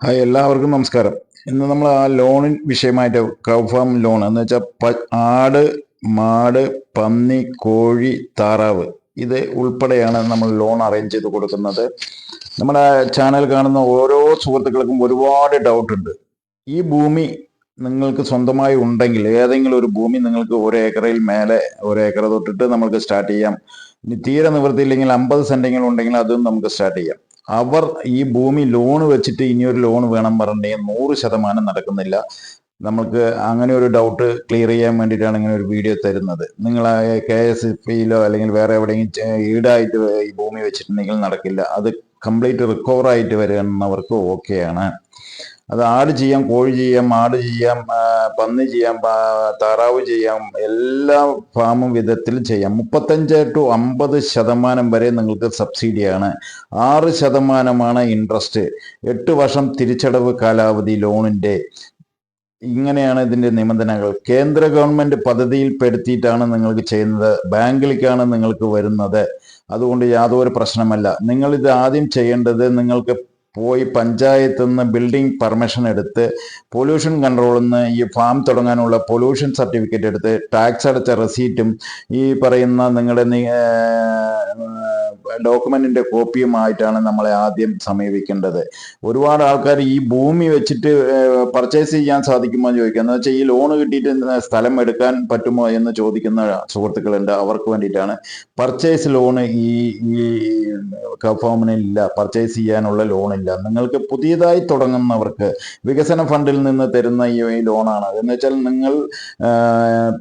Hi, എല്ലാവർക്കും നമസ്കാരം. ഇന്ന് നമ്മൾ ആ ലോണിൻ വിഷയമായിട്ട് കൗ ഫാം ലോൺ എന്ന് വെച്ചാൽ ആട്, മാട്, പന്നി, കോഴി, താറാവ് ഇത് ഉൾപ്പെടെയാണ് നമ്മൾ ലോൺ അറേഞ്ച് ചെയ്ത് കൊടുക്കുന്നത്. നമ്മുടെ ചാനൽ കാണുന്ന ഓരോ സുഹൃത്തുക്കൾക്കും ഒരുപാട് ഡൗട്ട് ഉണ്ട്. ഈ ഭൂമി നിങ്ങൾക്ക് സ്വന്തമായി ഉണ്ടെങ്കിൽ ഏതെങ്കിലും ഒരു ഭൂമി നിങ്ങൾക്ക് ഒരു ഏക്കറിൽ മേലെ ഒരു ഏക്കർ തൊട്ടിട്ട് നമുക്ക് സ്റ്റാർട്ട് ചെയ്യാം. ഇനി തീരെ നിവൃത്തിയില്ലെങ്കിൽ 50 സെന്റെങ്കിലും ഉണ്ടെങ്കിൽ അതും നമുക്ക് സ്റ്റാർട്ട് ചെയ്യാം. അവർ ഈ ഭൂമി ലോൺ വെച്ചിട്ട് ഇനിയൊരു ലോൺ വേണം പറഞ്ഞിട്ടുണ്ടെങ്കിൽ 100% നടക്കുന്നില്ല. നമുക്ക് അങ്ങനെ ഒരു ഡൗട്ട് ക്ലിയർ ചെയ്യാൻ വേണ്ടിയിട്ടാണ് ഇങ്ങനെ ഒരു വീഡിയോ തരുന്നത്. നിങ്ങൾ KSFBയിലോ അല്ലെങ്കിൽ വേറെ എവിടെയെങ്കിലും ഈടായിട്ട് ഈ ഭൂമി വെച്ചിട്ടുണ്ടെങ്കിൽ നടക്കില്ല. അത് കംപ്ലീറ്റ് റിക്കവർ ആയിട്ട് വരുന്നവർക്ക് ഓക്കെയാണ്. അത് ആട് ചെയ്യാം, കോഴി ചെയ്യാം, മാട് ചെയ്യാം, പന്നി ചെയ്യാം, താറാവ് ചെയ്യാം, എല്ലാ ഫാമും വിധത്തിൽ ചെയ്യാം. 35% to 50% വരെ നിങ്ങൾക്ക് സബ്സിഡിയാണ്. 6% ഇൻട്രസ്റ്റ്. 8 വർഷം തിരിച്ചടവ് കാലാവധി ലോണിന്റെ. ഇങ്ങനെയാണ് ഇതിന്റെ നിബന്ധനകൾ. കേന്ദ്ര ഗവൺമെന്റ് പദ്ധതിയിൽ പെടുത്തിയിട്ടാണ് നിങ്ങൾക്ക് ചെയ്യുന്നത്. ബാങ്കിലേക്കാണ് നിങ്ങൾക്ക് വരുന്നത്. അതുകൊണ്ട് യാതൊരു പ്രശ്നമല്ല. നിങ്ങൾ ഇത് ആദ്യം ചെയ്യേണ്ടത്, നിങ്ങൾക്ക് പോയി പഞ്ചായത്തിൽ നിന്ന് ബിൽഡിംഗ് പെർമിഷൻ എടുത്ത് പൊല്യൂഷൻ കൺട്രോളിൽ നിന്ന് ഈ ഫാം തുടങ്ങാനുള്ള പൊല്യൂഷൻ സർട്ടിഫിക്കറ്റ് എടുത്ത് ടാക്സ് അടച്ച റെസീറ്റും ഈ പറയുന്ന നിങ്ങളുടെ ഡോക്യുമെന്റിന്റെ കോപ്പിയുമായിട്ടാണ് നമ്മളെ ആദ്യം സമീപിക്കേണ്ടത്. ഒരുപാട് ആൾക്കാർ ഈ ഭൂമി വെച്ചിട്ട് പർച്ചേസ് ചെയ്യാൻ സാധിക്കുമോ എന്ന് ചോദിക്കുക. എന്ന് വെച്ചാൽ ഈ ലോൺ കിട്ടിയിട്ട് സ്ഥലം എടുക്കാൻ പറ്റുമോ എന്ന് ചോദിക്കുന്ന സുഹൃത്തുക്കളുണ്ട്. അവർക്ക് വേണ്ടിയിട്ടാണ് പർച്ചേസ് ലോൺ ഈ ഫാമിനില്ല. പർച്ചേസ് ചെയ്യാനുള്ള ലോണില്ല. നിങ്ങൾക്ക് പുതിയതായി തുടങ്ങുന്നവർക്ക് വികസന ഫണ്ടിൽ നിന്ന് തരുന്ന ഈ ലോണാണ്. എന്ന് വെച്ചാൽ നിങ്ങൾ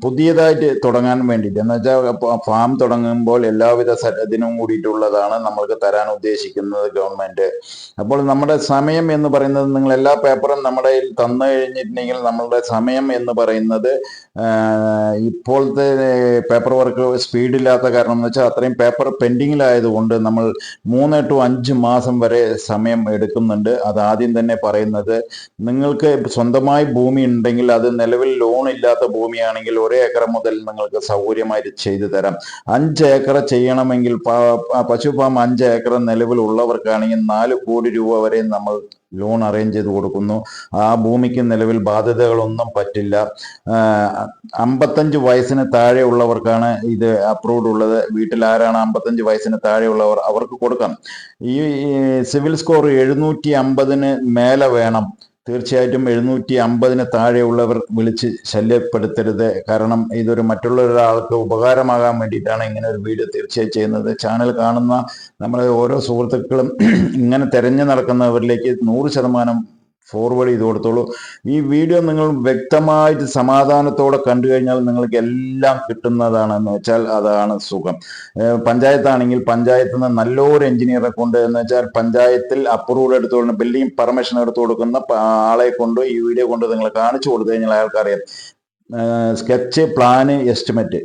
പുതിയതായിട്ട് തുടങ്ങാൻ വേണ്ടിയിട്ട്, എന്ന് വെച്ചാൽ ഫാം തുടങ്ങുമ്പോൾ എല്ലാവിധ ഇതിനും കൂടിയിട്ടുള്ളതാണ് നമ്മൾക്ക് തരാൻ ഉദ്ദേശിക്കുന്നത് ഗവൺമെന്റ്. അപ്പോൾ നമ്മുടെ സമയം എന്ന് പറയുന്നത്, നിങ്ങൾ എല്ലാ പേപ്പറും നമ്മുടെ കയ്യിൽ തന്നു കഴിഞ്ഞിട്ടുണ്ടെങ്കിൽ നമ്മളുടെ സമയം എന്ന് പറയുന്നത്, ഇപ്പോഴത്തെ പേപ്പർ വർക്ക് സ്പീഡില്ലാത്ത കാരണം എന്ന് വെച്ചാൽ അത്രയും പേപ്പർ പെൻഡിങ്ങിലായതുകൊണ്ട് നമ്മൾ 3 to 5 മാസം വരെ സമയം എടുക്കുന്നുണ്ട്. അത് ആദ്യം തന്നെ പറയുന്നത്. നിങ്ങൾക്ക് സ്വന്തമായി ഭൂമി ഉണ്ടെങ്കിൽ, അത് നിലവിൽ ലോൺ ഇല്ലാത്ത ഭൂമിയാണെങ്കിൽ 1 ഏക്കർ മുതൽ നിങ്ങൾക്ക് സൗകര്യമായിട്ട് ചെയ്തു തരാം. 5 ഏക്കർ ചെയ്യണമെങ്കിൽ, പശു ഫാം 5 ഏക്കർ നിലവിൽ ഉള്ളവർക്കാണെങ്കിൽ 4 കോടി രൂപ വരെ നമ്മൾ ലോൺ അറേഞ്ച് ചെയ്ത് കൊടുക്കുന്നു. ആ ഭൂമിക്ക് നിലവിൽ ബാധ്യതകളൊന്നും പറ്റില്ല. 55 വയസ്സിന് താഴെ ഉള്ളവർക്കാണ് ഇത് അപ്രൂവ്ഡ് ഉള്ളത്. വീട്ടിൽ ആരാണ് 55 വയസ്സിന് താഴെയുള്ളവർ, അവർക്ക് കൊടുക്കാം. ഈ സിവിൽ സ്കോർ 750 മേലെ വേണം. തീർച്ചയായിട്ടും 750 താഴെയുള്ളവർ വിളിച്ച് ശല്യപ്പെടുത്തരുത്. കാരണം ഇതൊരു മറ്റുള്ള ഒരാൾക്ക് ഉപകാരമാകാൻ വേണ്ടിയിട്ടാണ് ഇങ്ങനെ ഒരു വീഡിയോ തീർച്ചയായും ചെയ്യുന്നത്. ചാനൽ കാണുന്ന നമ്മളെ ഓരോ സുഹൃത്തുക്കളും ഇങ്ങനെ തിരഞ്ഞു നടക്കുന്നവരിലേക്ക് 100% ഫോർവേഡ് ചെയ്ത് കൊടുത്തോളൂ. ഈ വീഡിയോ നിങ്ങൾ വ്യക്തമായിട്ട് സമാധാനത്തോടെ കണ്ടു കഴിഞ്ഞാൽ നിങ്ങൾക്ക് എല്ലാം കിട്ടുന്നതാണെന്ന് വെച്ചാൽ അതാണ് സുഖം. പഞ്ചായത്താണെങ്കിൽ പഞ്ചായത്തിൽ നിന്ന് നല്ലൊരു എഞ്ചിനീയറെ കൊണ്ട്, എന്ന് വെച്ചാൽ പഞ്ചായത്തിൽ അപ്രൂവ്ഡ് എടുത്തു കൊടുക്കുന്ന ബിൽഡിംഗ് പെർമിഷൻ എടുത്തു കൊടുക്കുന്ന ആളെ കൊണ്ട് ഈ വീഡിയോ കൊണ്ട് നിങ്ങൾ കാണിച്ചു കൊടുത്തു കഴിഞ്ഞാൽ അയാൾക്കറിയാം. സ്കെച്ച്, പ്ലാന്, എസ്റ്റിമേറ്റ്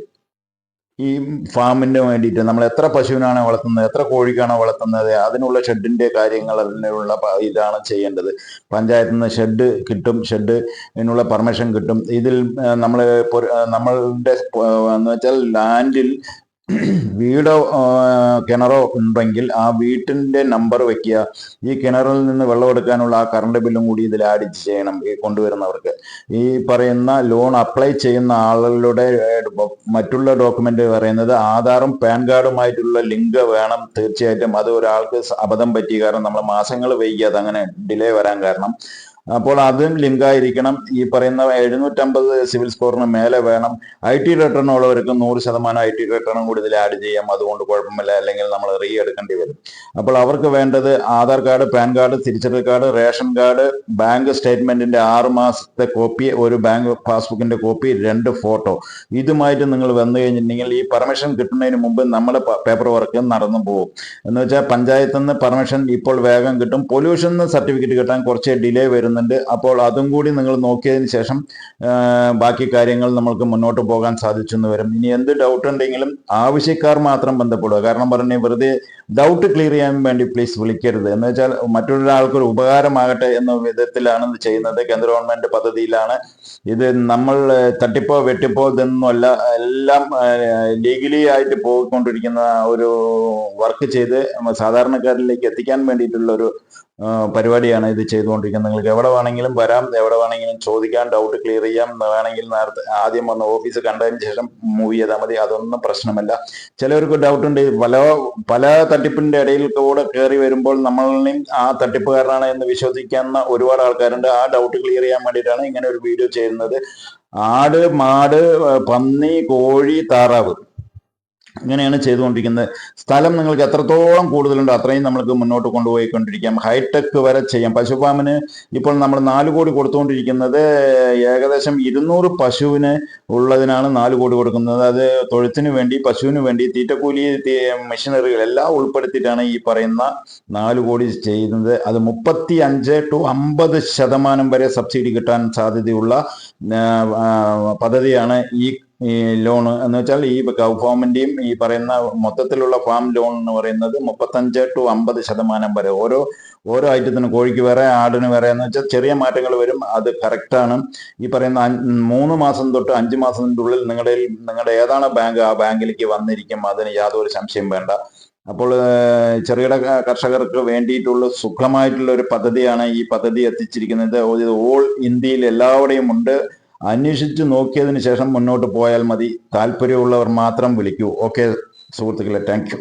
ഈ ഫാമിന് വേണ്ടിയിട്ട് നമ്മൾ എത്ര പശുവിനാണ് വളർത്തുന്നത്, എത്ര കോഴിക്കാണോ വളർത്തുന്നത്, അതിനുള്ള ഷെഡിന്റെ കാര്യങ്ങൾ, അതിനുള്ള ഇതാണ് ചെയ്യേണ്ടത്. പഞ്ചായത്തിൽ നിന്ന് ഷെഡ് കിട്ടും, ഷെഡിനുള്ള പെർമിഷൻ കിട്ടും. ഇതിൽ നമ്മളുടെ എന്ന് വെച്ചാൽ ലാൻഡിൽ വീടോ കിണറോ ഉണ്ടെങ്കിൽ ആ വീട്ടിന്റെ നമ്പർ വെക്കുക. ഈ കിണറിൽ നിന്ന് വെള്ളം എടുക്കാനുള്ള ആ കറണ്ട് ബില്ലും കൂടി ഇതിൽ ആഡ് ചെയ്യണം ഈ കൊണ്ടുവരുന്നവർക്ക്. ഈ പറയുന്ന ലോൺ അപ്ലൈ ചെയ്യുന്ന ആളുകളുടെ മറ്റുള്ള ഡോക്യുമെന്റ് പറയുന്നത് ആധാറും പാൻ കാർഡുമായിട്ടുള്ള ലിങ്ക് വേണം തീർച്ചയായിട്ടും. അത് ഒരാൾക്ക് അബദ്ധം പറ്റി, കാരണം നമ്മൾ മാസങ്ങൾ വൈകിയത് അങ്ങനെ ഡിലേ വരാൻ കാരണം. അപ്പോൾ അതും ലിങ്കായിരിക്കണം. ഈ പറയുന്ന 750 സിവിൽ സ്കോറിന് മേലെ വേണം. IT റിട്ടേൺ ഉള്ളവർക്ക് 100% IT റിട്ടേണും കൂടി ഇതിൽ ആഡ് ചെയ്യാം. അതുകൊണ്ട് കുഴപ്പമില്ല. അല്ലെങ്കിൽ നമ്മൾ എടുക്കേണ്ടി വരും. അപ്പോൾ അവർക്ക് വേണ്ടത് ആധാർ കാർഡ്, പാൻ കാർഡ്, തിരിച്ചറിയൽ കാർഡ്, റേഷൻ കാർഡ്, ബാങ്ക് സ്റ്റേറ്റ്മെന്റിന്റെ 6 മാസത്തെ കോപ്പി, ഒരു ബാങ്ക് പാസ്ബുക്കിന്റെ കോപ്പി, 2 ഫോട്ടോ. ഇതുമായിട്ട് നിങ്ങൾ വന്നു കഴിഞ്ഞിട്ടുണ്ടെങ്കിൽ ഈ പെർമിഷൻ കിട്ടുന്നതിന് മുമ്പ് നമ്മുടെ പേപ്പർ വർക്ക് നടന്നു പോകും. എന്ന് വെച്ചാൽ പഞ്ചായത്തിൽ നിന്ന് പെർമിഷൻ ഇപ്പോൾ വേഗം കിട്ടും. പൊല്യൂഷൻ സർട്ടിഫിക്കറ്റ് കിട്ടാൻ കുറച്ച് ഡിലേ വരും. അപ്പോൾ അതും കൂടി നിങ്ങൾ നോക്കിയതിന് ശേഷം ബാക്കി കാര്യങ്ങൾ നമ്മൾക്ക് മുന്നോട്ട് പോകാൻ സാധിച്ചെന്ന് വരും. ഇനി എന്ത് ഡൗട്ട് ഉണ്ടെങ്കിലും ആവശ്യക്കാർ മാത്രം ബന്ധപ്പെടുക. കാരണം പറഞ്ഞ വെറുതെ ഡൗട്ട് ക്ലിയർ ചെയ്യാൻ വേണ്ടി പ്ലീസ് വിളിക്കരുത്. എന്ന് വെച്ചാൽ മറ്റൊരാൾക്കൊരു ഉപകാരമാകട്ടെ എന്ന വിധത്തിലാണ് ഇത് ചെയ്യുന്നത്. കേന്ദ്ര ഗവൺമെന്റ് പദ്ധതിയിലാണ് ഇത്. നമ്മൾ തട്ടിപ്പോ വെട്ടിപ്പോ ഇതൊന്നുമല്ല. എല്ലാം ലീഗലി ആയിട്ട് പോയിക്കൊണ്ടിരിക്കുന്ന ഒരു വർക്ക് ചെയ്ത് സാധാരണക്കാരിലേക്ക് എത്തിക്കാൻ വേണ്ടിയിട്ടുള്ള ഒരു പരിപാടിയാണ് ഇത് ചെയ്തുകൊണ്ടിരിക്കുന്നത്. നിങ്ങൾക്ക് എവിടെ വേണമെങ്കിലും വരാം, എവിടെ വേണമെങ്കിലും ചോദിക്കാം, ഡൗട്ട് ക്ലിയർ ചെയ്യാം. വേണമെങ്കിൽ നേരത്തെ ആദ്യം വന്ന് ഓഫീസ് കണ്ടതിന് ശേഷം മൂവ് ചെയ്താൽ മതി, അതൊന്നും പ്രശ്നമല്ല. ചിലവർക്ക് ഡൗട്ട് ഉണ്ട്, പല തട്ടിപ്പിന്റെ ഇടയിൽ കൂടെ കയറി വരുമ്പോൾ നമ്മളിൽ ആ തട്ടിപ്പുകാരനാണ് എന്ന് വിശ്വസിക്കുന്ന ഒരുപാട് ആൾക്കാരുണ്ട്. ആ ഡൗട്ട് ക്ലിയർ ചെയ്യാൻ വേണ്ടിയിട്ടാണ് ഇങ്ങനെ ഒരു വീഡിയോ ചെയ്യുന്നത്. ആട്, മാട്, പന്നി, കോഴി, താറാവ് ഇങ്ങനെയാണ് ചെയ്തുകൊണ്ടിരിക്കുന്നത്. സ്ഥലം നിങ്ങൾക്ക് എത്രത്തോളം കൂടുതലുണ്ടോ അത്രയും നമ്മൾക്ക് മുന്നോട്ട് കൊണ്ടുപോയിക്കൊണ്ടിരിക്കാം. ഹൈടെക് വരെ ചെയ്യാം. പശുഫാമിന് ഇപ്പോൾ നമ്മൾ 4 കോടി കൊടുത്തുകൊണ്ടിരിക്കുന്നത് ഏകദേശം 200 പശുവിന് ഉള്ളതിനാണ് 4 കോടി കൊടുക്കുന്നത്. അത് തൊഴുത്തിന് വേണ്ടി, പശുവിന് വേണ്ടി, തീറ്റക്കൂലി, മെഷീനറികൾ എല്ലാം ഉൾപ്പെടുത്തിയിട്ടാണ് ഈ പറയുന്ന 4 കോടി ചെയ്യുന്നത്. അത് 35 to 50% വരെ സബ്സിഡി കിട്ടാൻ സാധ്യതയുള്ള പദ്ധതിയാണ് ഈ ലോൺ എന്ന് വെച്ചാൽ. ഈ കൗ ഫാമിന്റെയും ഈ പറയുന്ന മൊത്തത്തിലുള്ള ഫാം ലോൺ എന്ന് പറയുന്നത് 35 to 50% വരെ. ഓരോ ഐറ്റത്തിന്, കോഴിക്ക് വേറെ, ആടിന് വേറെ എന്ന് വെച്ചാൽ ചെറിയ മാറ്റങ്ങൾ വരും. അത് കറക്റ്റാണ്. ഈ പറയുന്ന 3 മാസം തൊട്ട് 5 മാസത്തിൻ്റെ ഉള്ളിൽ നിങ്ങളുടെ ഏതാണ് ബാങ്ക്, ആ ബാങ്കിലേക്ക് വന്നിരിക്കും. അതിന് യാതൊരു സംശയം വേണ്ട. അപ്പോൾ ചെറുകിട കർഷകർക്ക് വേണ്ടിയിട്ടുള്ള സുഖമായിട്ടുള്ള ഒരു പദ്ധതിയാണ് ഈ പദ്ധതി എത്തിച്ചിരിക്കുന്നത്. ഓൾ ഇന്ത്യയിൽ എല്ലാവിടെയും ഉണ്ട്. അന്വേഷിച്ച് നോക്കിയതിന് ശേഷം മുന്നോട്ട് പോയാൽ മതി. താല്പര്യമുള്ളവർ മാത്രം വിളിക്കൂ. ഓക്കെ സുഹൃത്തുക്കളെ, താങ്ക് യു.